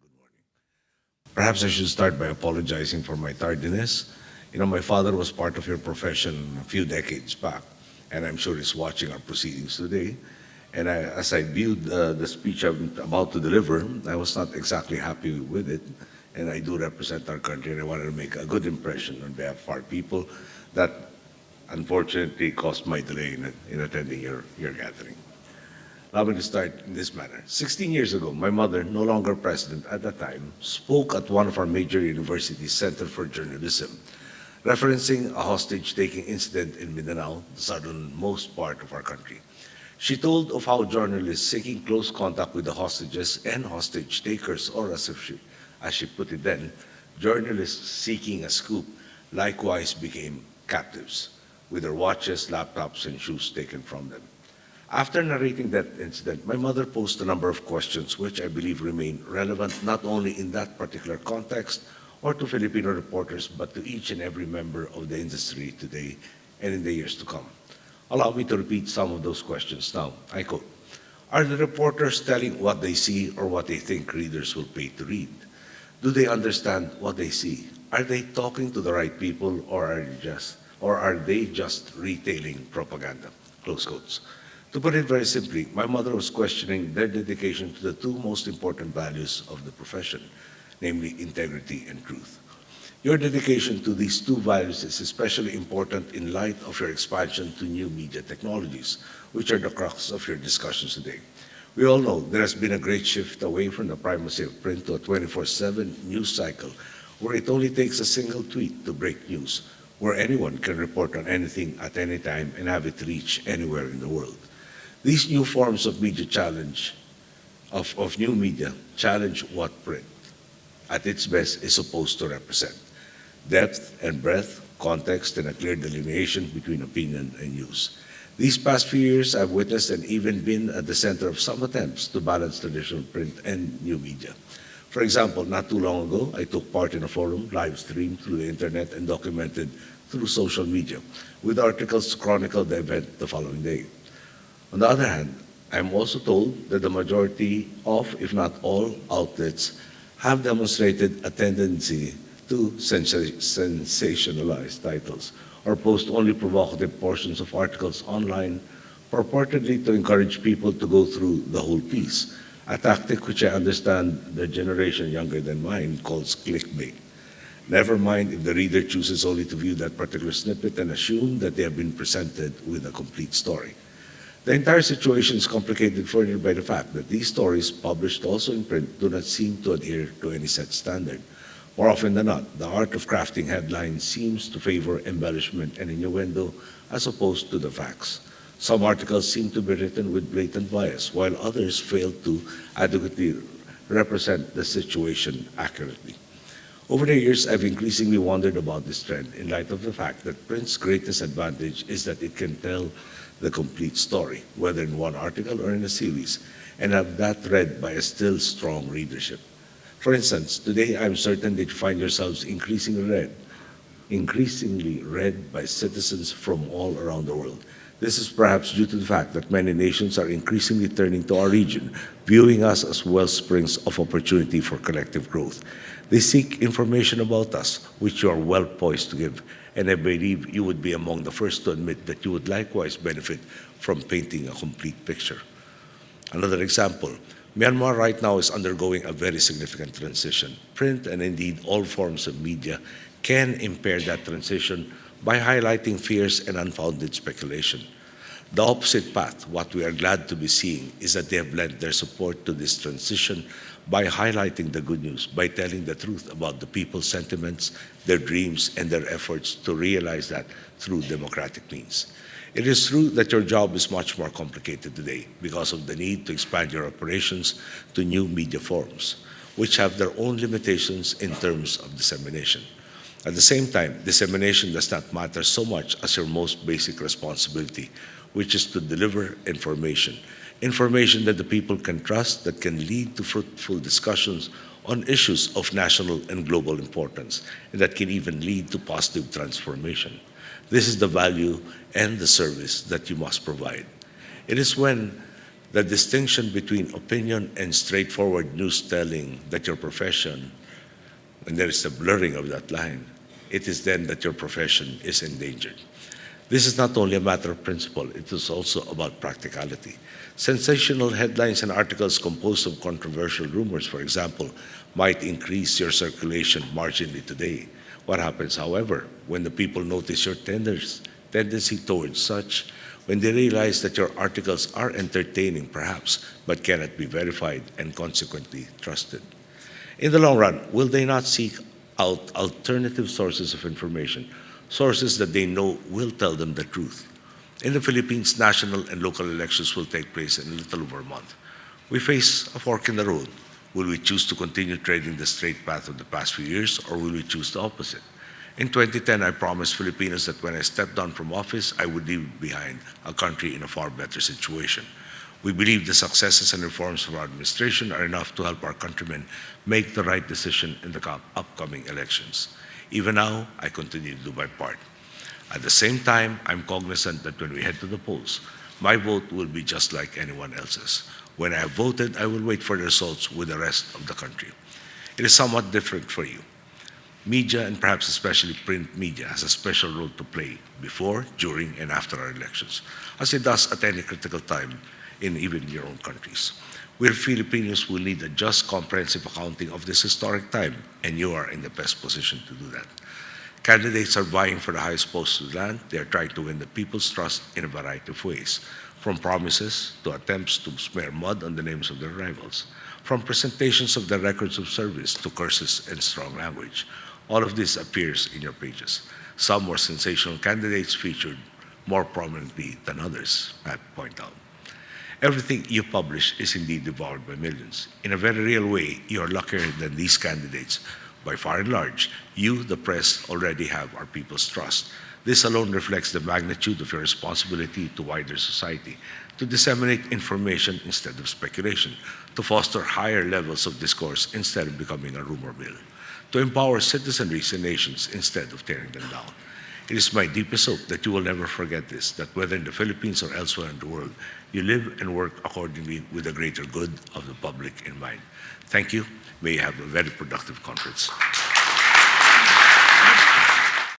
Good morning. Perhaps I should start by apologizing for my tardiness. My father was part of your profession a few decades back, and I'm sure he's watching our proceedings today. And as I viewed the speech I'm about to deliver, I was not exactly happy with it. And I do represent our country, and I wanted to make a good impression on behalf of our people that unfortunately caused my delay in attending your gathering. Allow me to start in this manner. 16 years ago, my mother, no longer president at that time, spoke at one of our major universities' Center for Journalism, referencing a hostage-taking incident in Mindanao, the southernmost part of our country. She told of how journalists seeking close contact with the hostages and hostage takers, or as she put it then, journalists seeking a scoop likewise became captives, with their watches, laptops, and shoes taken from them. After narrating that incident, my mother posed a number of questions which I believe remain relevant not only in that particular context or to Filipino reporters, but to each and every member of the industry today and in the years to come. Allow me to repeat some of those questions now. I quote, are the reporters telling what they see or what they think readers will pay to read? Do they understand what they see? Are they talking to the right people, or are they just retailing propaganda? Close quotes. To put it very simply, my mother was questioning their dedication to the two most important values of the profession, namely integrity and truth. Your dedication to these two values is especially important in light of your expansion to new media technologies, which are the crux of your discussions today. We all know there has been a great shift away from the primacy of print to a 24/7 news cycle, where it only takes a single tweet to break news, where anyone can report on anything at any time and have it reach anywhere in the world. These new forms of media of new media challenge what print, at its best, is supposed to represent: depth and breadth, context, and a clear delineation between opinion and news. These past few years, I've witnessed and even been at the center of some attempts to balance traditional print and new media. For example, not too long ago, I took part in a forum live streamed through the internet and documented through social media, with articles to chronicle the event the following day. On the other hand, I'm also told that the majority of, if not all, outlets have demonstrated a tendency to sensationalize titles or post only provocative portions of articles online, purportedly to encourage people to go through the whole piece, a tactic which I understand the generation younger than mine calls clickbait. Never mind if the reader chooses only to view that particular snippet and assume that they have been presented with a complete story. The entire situation is complicated further by the fact that these stories, published also in print, do not seem to adhere to any set standard. More often than not, the art of crafting headlines seems to favor embellishment and innuendo as opposed to the facts. Some articles seem to be written with blatant bias, while others fail to adequately represent the situation accurately. Over the years, I've increasingly wondered about this trend in light of the fact that print's greatest advantage is that it can tell the complete story, whether in one article or in a series, and have that read by a still strong readership. For instance, today I'm certain that you find yourselves increasingly read by citizens from all around the world. This is perhaps due to the fact that many nations are increasingly turning to our region, viewing us as wellsprings of opportunity for collective growth. They seek information about us, which you are well poised to give, and I believe you would be among the first to admit that you would likewise benefit from painting a complete picture. Another example, Myanmar right now is undergoing a very significant transition. Print and indeed all forms of media can impair that transition by highlighting fears and unfounded speculation. The opposite path, what we are glad to be seeing, is that they have lent their support to this transition by highlighting the good news, by telling the truth about the people's sentiments, their dreams, and their efforts to realize that through democratic means. It is true that your job is much more complicated today because of the need to expand your operations to new media forms, which have their own limitations in terms of dissemination. At the same time, dissemination does not matter so much as your most basic responsibility, which is to deliver information. Information that the people can trust, that can lead to fruitful discussions on issues of national and global importance, and that can even lead to positive transformation. This is the value and the service that you must provide. It is when The distinction between opinion and straightforward news telling that your profession, when there is a blurring of that line, it is then that your profession is endangered. This is not only a matter of principle, it is also about practicality. Sensational headlines and articles composed of controversial rumors, for example, might increase your circulation marginally today. What happens, however, when the people notice your tendency towards such, when they realize that your articles are entertaining, perhaps, but cannot be verified and consequently trusted? In the long run, will they not seek out alternative sources of information, sources that they know will tell them the truth? In the Philippines, national and local elections will take place in a little over a month. We face a fork in the road. Will we choose to continue treading the straight path of the past few years, or will we choose the opposite? In 2010, I promised Filipinos that when I stepped down from office, I would leave behind a country in a far better situation. We believe the successes and reforms of our administration are enough to help our countrymen make the right decision in the upcoming elections. Even now, I continue to do my part. At the same time, I'm cognizant that when we head to the polls, my vote will be just like anyone else's. When I have voted, I will wait for the results with the rest of the country. It is somewhat different for you. Media, and perhaps especially print media, has a special role to play before, during, and after our elections, as it does at any critical time in even your own countries. We Filipinos will need a just, comprehensive accounting of this historic time, and you are in the best position to do that. Candidates are vying for the highest post of the land. They are trying to win the people's trust in a variety of ways, from promises to attempts to smear mud on the names of their rivals, from presentations of their records of service to curses and strong language. All of this appears in your pages. Some more sensational candidates featured more prominently than others, I point out. Everything you publish is indeed devoured by millions. In a very real way, you are luckier than these candidates. By far and large, you, the press, already have our people's trust. This alone reflects the magnitude of your responsibility to wider society, to disseminate information instead of speculation, to foster higher levels of discourse instead of becoming a rumor mill, to empower citizenries and nations instead of tearing them down. It is my deepest hope that you will never forget this, that whether in the Philippines or elsewhere in the world, you live and work accordingly with the greater good of the public in mind. Thank you. May you have a very productive conference.